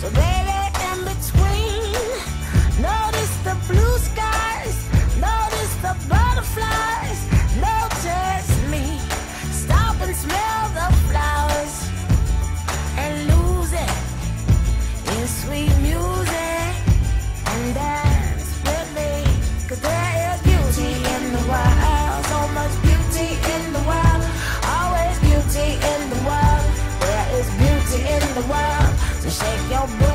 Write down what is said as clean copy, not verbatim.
So baby, in between, notice the blue skies, notice the butterflies, notice me. Stop and smell the flowers and lose it in sweet music and dance with me. 'Cause there is beauty in the world, so much beauty in the world, always beauty in the world. There is beauty in the world, so shake your booty.